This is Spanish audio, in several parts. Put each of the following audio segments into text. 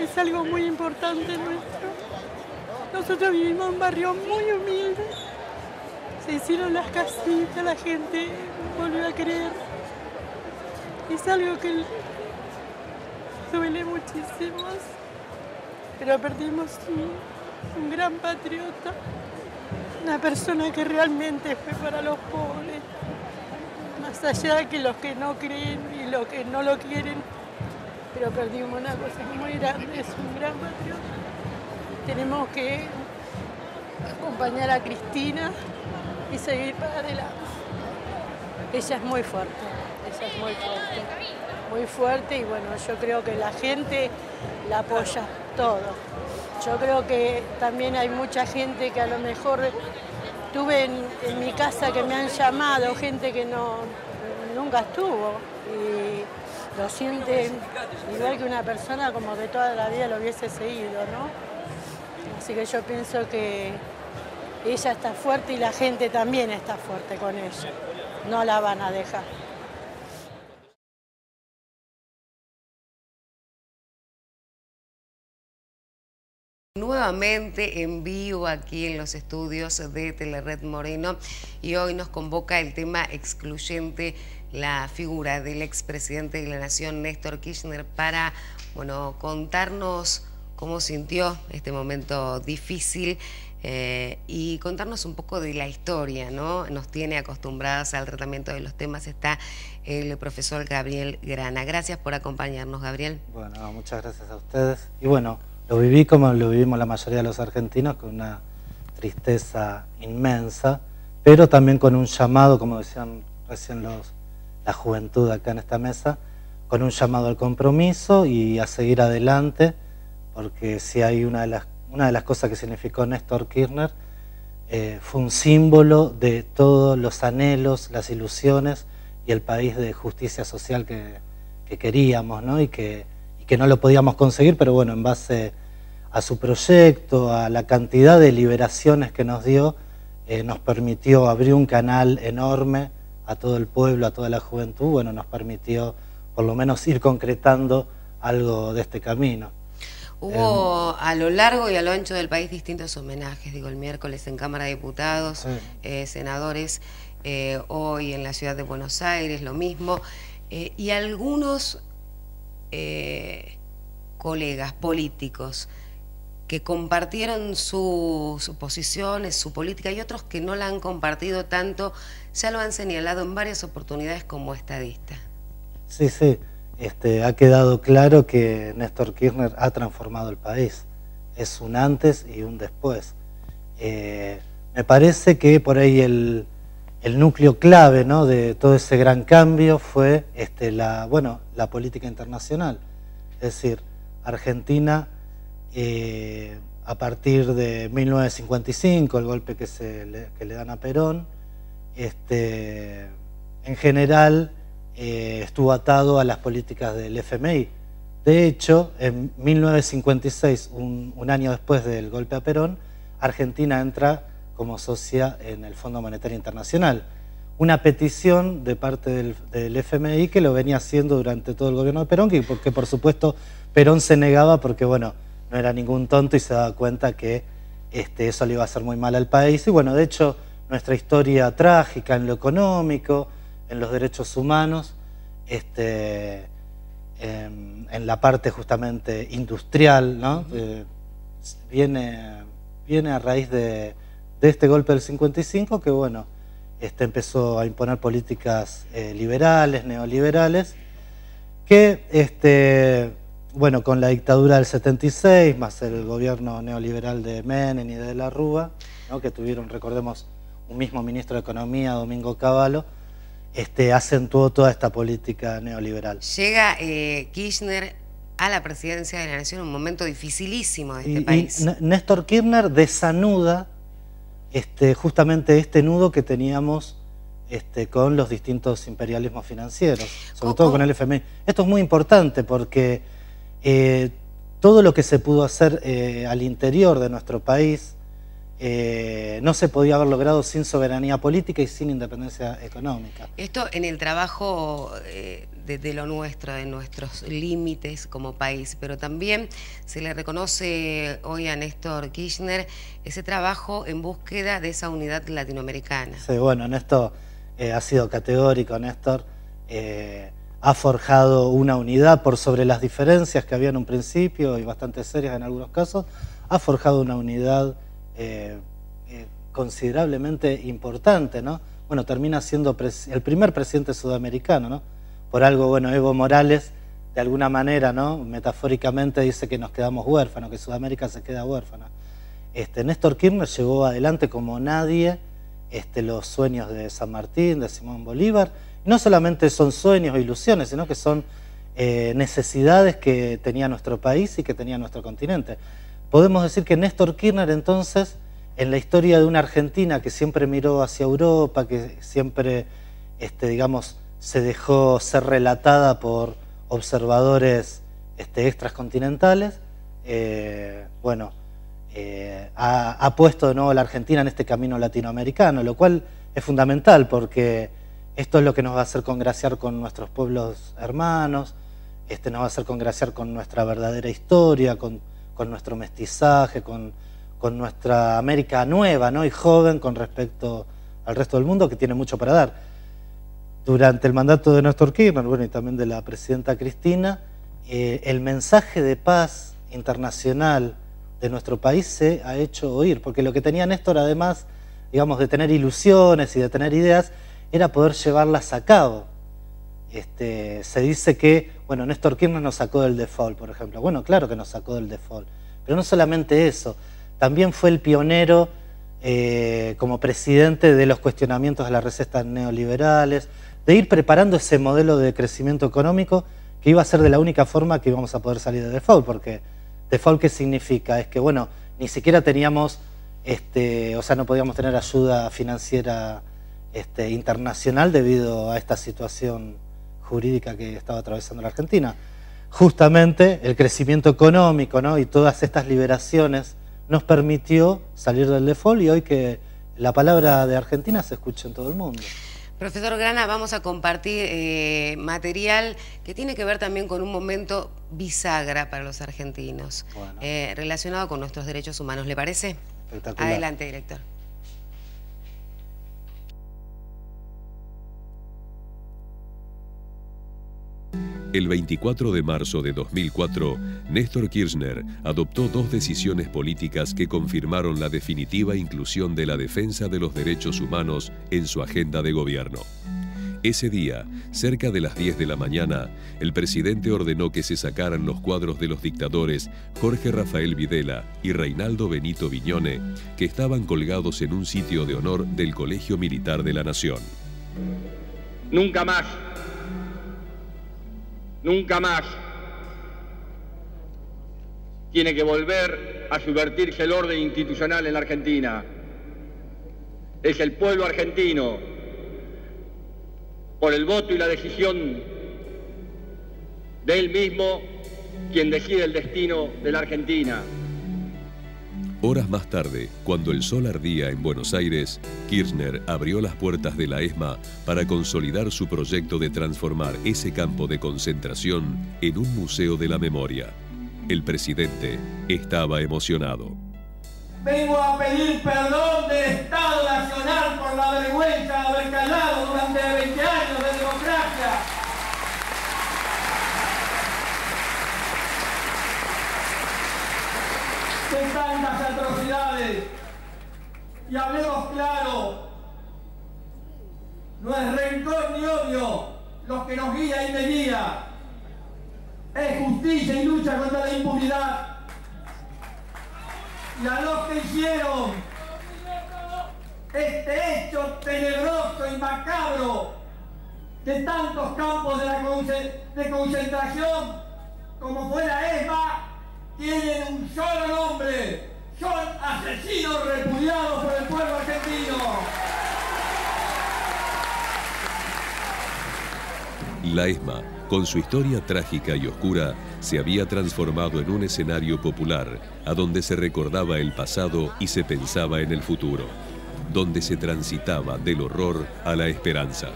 es algo muy importante nuestro. Nosotros vivimos en un barrio muy humilde. Se hicieron las casitas, la gente volvió a creer. Es algo que duele muchísimo, pero perdimos un gran patriota, una persona que realmente fue para los pobres, más allá de que los que no creen y los que no lo quieren, pero perdimos una cosa muy grande, es un gran patriota. Tenemos que acompañar a Cristina y seguir para adelante. Ella es muy fuerte, ella es muy fuerte y bueno, yo creo que la gente la apoya todo. Yo creo que también hay mucha gente que a lo mejor tuve en mi casa que me han llamado, gente que nunca estuvo y lo siente igual que una persona como que toda la vida lo hubiese seguido, ¿no? Así que yo pienso que ella está fuerte y la gente también está fuerte con ella. No la van a dejar. Nuevamente en vivo aquí en los estudios de Telered Moreno y hoy nos convoca el tema excluyente, la figura del expresidente de la Nación, Néstor Kirchner, para contarnos cómo sintió este momento difícil y contarnos un poco de la historia, ¿no? Nos tiene acostumbradas al tratamiento de los temas. Está el profesor Gabriel Grana. Gracias por acompañarnos, Gabriel. Bueno, muchas gracias a ustedes. Y bueno, lo viví como lo vivimos la mayoría de los argentinos, con una tristeza inmensa, pero también con un llamado, como decían recién la juventud acá en esta mesa, con un llamado al compromiso y a seguir adelante, porque si hay una de las cosas que significó Néstor Kirchner, fue un símbolo de todos los anhelos, las ilusiones y el país de justicia social que queríamos, ¿no? y que no lo podíamos conseguir, pero bueno, en base a su proyecto, a la cantidad de liberaciones que nos dio, nos permitió abrir un canal enorme a todo el pueblo, a toda la juventud, bueno, nos permitió por lo menos ir concretando algo de este camino. Hubo a lo largo y a lo ancho del país distintos homenajes, digo, el miércoles en Cámara de Diputados, sí. Senadores, hoy en la ciudad de Buenos Aires, lo mismo, y algunos colegas políticos que compartieron sus posiciones, su política, y otros que no la han compartido tanto, ya lo han señalado en varias oportunidades como estadista. Sí, sí, ha quedado claro que Néstor Kirchner ha transformado el país. Es un antes y un después. Me parece que por ahí el núcleo clave, ¿no?, de todo ese gran cambio fue la política internacional. Es decir, Argentina, a partir de 1955, el golpe que le dan a Perón, en general estuvo atado a las políticas del FMI. De hecho, en 1956, un año después del golpe a Perón, Argentina entra como socia en el Fondo Monetario Internacional. Una petición de parte del FMI que lo venía haciendo durante todo el gobierno de Perón, porque por supuesto Perón se negaba porque, bueno, no era ningún tonto y se daba cuenta que eso le iba a hacer muy mal al país. Y bueno, de hecho, nuestra historia trágica en lo económico, en los derechos humanos, en la parte justamente industrial, ¿no? Viene a raíz de este golpe del 55 que, bueno, empezó a imponer políticas liberales, neoliberales, que, bueno, con la dictadura del 76, más el gobierno neoliberal de Menem y de la Rúa, ¿no?, que tuvieron, recordemos, un mismo ministro de Economía, Domingo Cavallo, acentuó toda esta política neoliberal. Llega Kirchner a la presidencia de la Nación en un momento dificilísimo de este país. Y Néstor Kirchner desanuda justamente este nudo que teníamos con los distintos imperialismos financieros, sobre todo con el FMI. Esto es muy importante porque todo lo que se pudo hacer al interior de nuestro país no se podía haber logrado sin soberanía política y sin independencia económica. Esto en el trabajo de lo nuestro, de nuestros límites como país, pero también se le reconoce hoy a Néstor Kirchner ese trabajo en búsqueda de esa unidad latinoamericana. Sí, bueno, en esto ha sido categórico. Néstor ha forjado una unidad por sobre las diferencias que había en un principio y bastante serias en algunos casos, ha forjado una unidad considerablemente importante, ¿no? Bueno, termina siendo el primer presidente sudamericano, ¿no? Por algo, bueno, Evo Morales, de alguna manera, ¿no?, metafóricamente dice que nos quedamos huérfanos, que Sudamérica se queda huérfana. Néstor Kirchner llevó adelante como nadie los sueños de San Martín, de Simón Bolívar. Y no solamente son sueños o ilusiones, sino que son necesidades que tenía nuestro país y que tenía nuestro continente. Podemos decir que Néstor Kirchner, entonces, en la historia de una Argentina que siempre miró hacia Europa, que siempre, digamos, se dejó ser relatada por observadores extracontinentales, bueno, ha puesto de nuevo a la Argentina en este camino latinoamericano, lo cual es fundamental porque esto es lo que nos va a hacer congraciar con nuestros pueblos hermanos, nos va a hacer congraciar con nuestra verdadera historia, con nuestro mestizaje, con nuestra América nueva, ¿no?, y joven con respecto al resto del mundo, que tiene mucho para dar. Durante el mandato de Néstor Kirchner, bueno, y también de la presidenta Cristina, el mensaje de paz internacional de nuestro país se ha hecho oír, porque lo que tenía Néstor, además, digamos, de tener ilusiones y de tener ideas, era poder llevarlas a cabo. Se dice que, bueno, Néstor Kirchner nos sacó del default, por ejemplo. Bueno, claro que nos sacó del default, pero no solamente eso, también fue el pionero como presidente de los cuestionamientos de las recetas neoliberales, de ir preparando ese modelo de crecimiento económico que iba a ser de la única forma que íbamos a poder salir de default, porque default, ¿qué significa? Es que, bueno, ni siquiera teníamos, o sea, no podíamos tener ayuda financiera internacional debido a esta situación jurídica que estaba atravesando la Argentina. Justamente el crecimiento económico, ¿no?, y todas estas liberaciones nos permitió salir del default, y hoy que la palabra de Argentina se escucha en todo el mundo. Profesor Grana, vamos a compartir material que tiene que ver también con un momento bisagra para los argentinos, bueno, relacionado con nuestros derechos humanos. ¿Le parece? Espectacular. Adelante, director. El 24 de marzo de 2004, Néstor Kirchner adoptó dos decisiones políticas que confirmaron la definitiva inclusión de la defensa de los derechos humanos en su agenda de gobierno. Ese día, cerca de las 10 de la mañana, el presidente ordenó que se sacaran los cuadros de los dictadores Jorge Rafael Videla y Reinaldo Benito Viñone, que estaban colgados en un sitio de honor del Colegio Militar de la Nación. Nunca más tiene que volver a subvertirse el orden institucional en la Argentina. Es el pueblo argentino, por el voto y la decisión de él mismo, quien decide el destino de la Argentina. Horas más tarde, cuando el sol ardía en Buenos Aires, Kirchner abrió las puertas de la ESMA para consolidar su proyecto de transformar ese campo de concentración en un museo de la memoria. El presidente estaba emocionado. Vengo a pedir perdón del Estado Nacional por la vergüenza de haber callado durante 20 años de democracia. De tantas atrocidades. Y hablemos claro, no es rencor ni odio lo que nos guía y me guía. Es justicia y lucha contra la impunidad. Y a los que hicieron este hecho tenebroso y macabro de tantos campos de concentración como fue la ESMA, tienen un solo nombre: son asesinos repudiados por el pueblo argentino. La ESMA con su historia trágica y oscura, se había transformado en un escenario popular, a donde se recordaba el pasado y se pensaba en el futuro, donde se transitaba del horror a la esperanza.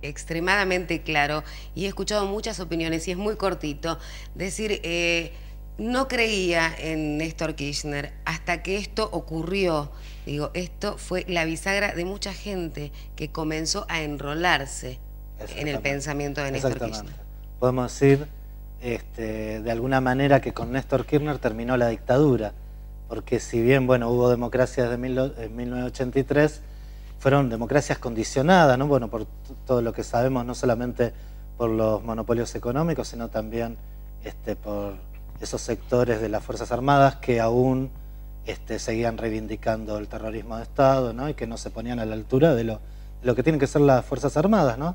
Extremadamente claro, y he escuchado muchas opiniones y es muy cortito. Decir, no creía en Néstor Kirchner hasta que esto ocurrió. Digo, esto fue la bisagra de mucha gente que comenzó a enrolarse en el pensamiento de Néstor Kirchner. Podemos decir, de alguna manera, que con Néstor Kirchner terminó la dictadura, porque si bien, bueno, hubo democracia desde 1983, fueron democracias condicionadas, ¿no? Bueno, por todo lo que sabemos, no solamente por los monopolios económicos, sino también por esos sectores de las Fuerzas Armadas que aún seguían reivindicando el terrorismo de Estado, ¿no? Y que no se ponían a la altura de lo que tienen que ser las Fuerzas Armadas, ¿no?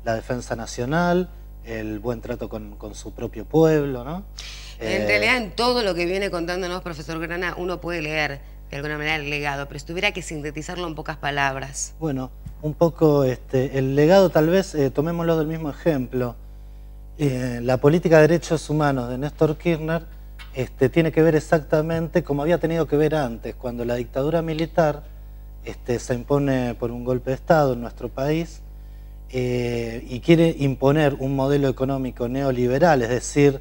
La defensa nacional, el buen trato con su propio pueblo, ¿no? En realidad, en todo lo que viene contándonos, profesor Grana, uno puede leer de alguna manera el legado, pero si tuviera que sintetizarlo en pocas palabras. Bueno, un poco el legado, tal vez, tomémoslo del mismo ejemplo. La política de derechos humanos de Néstor Kirchner tiene que ver exactamente como había tenido que ver antes, cuando la dictadura militar se impone por un golpe de Estado en nuestro país y quiere imponer un modelo económico neoliberal, es decir,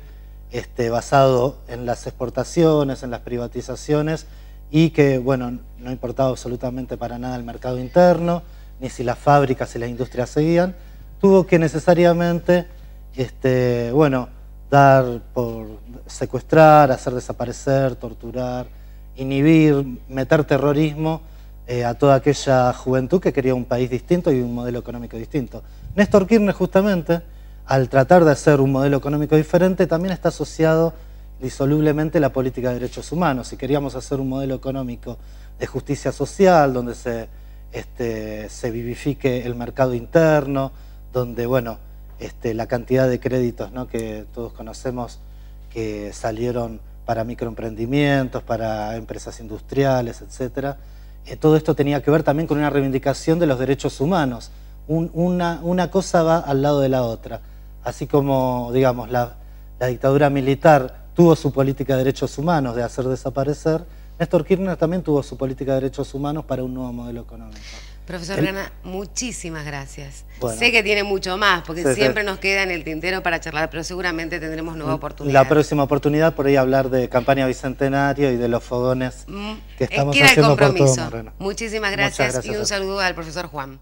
basado en las exportaciones, en las privatizaciones, y que, bueno, no importaba absolutamente para nada el mercado interno, ni si las fábricas y las industrias seguían. Tuvo que necesariamente, bueno, dar por secuestrar, hacer desaparecer, torturar, inhibir, meter terrorismo a toda aquella juventud que quería un país distinto y un modelo económico distinto. Néstor Kirchner, justamente, al tratar de hacer un modelo económico diferente, también está asociado disolublemente la política de derechos humanos. Si queríamos hacer un modelo económico de justicia social, donde se vivifique el mercado interno, donde, bueno, la cantidad de créditos, ¿no?, que todos conocemos que salieron para microemprendimientos, para empresas industriales, etcétera, todo esto tenía que ver también con una reivindicación de los derechos humanos. Una cosa va al lado de la otra. Así como, digamos, la dictadura militar tuvo su política de derechos humanos de hacer desaparecer, Néstor Kirchner también tuvo su política de derechos humanos para un nuevo modelo económico. Profesor Grana, muchísimas gracias. Bueno, sé que tiene mucho más, porque siempre nos queda en el tintero para charlar, pero seguramente tendremos nueva oportunidad. La próxima oportunidad, por ahí hablar de campaña bicentenario y de los fogones que estamos haciendo por todo Moreno. Muchísimas gracias y un saludo al profesor Juan.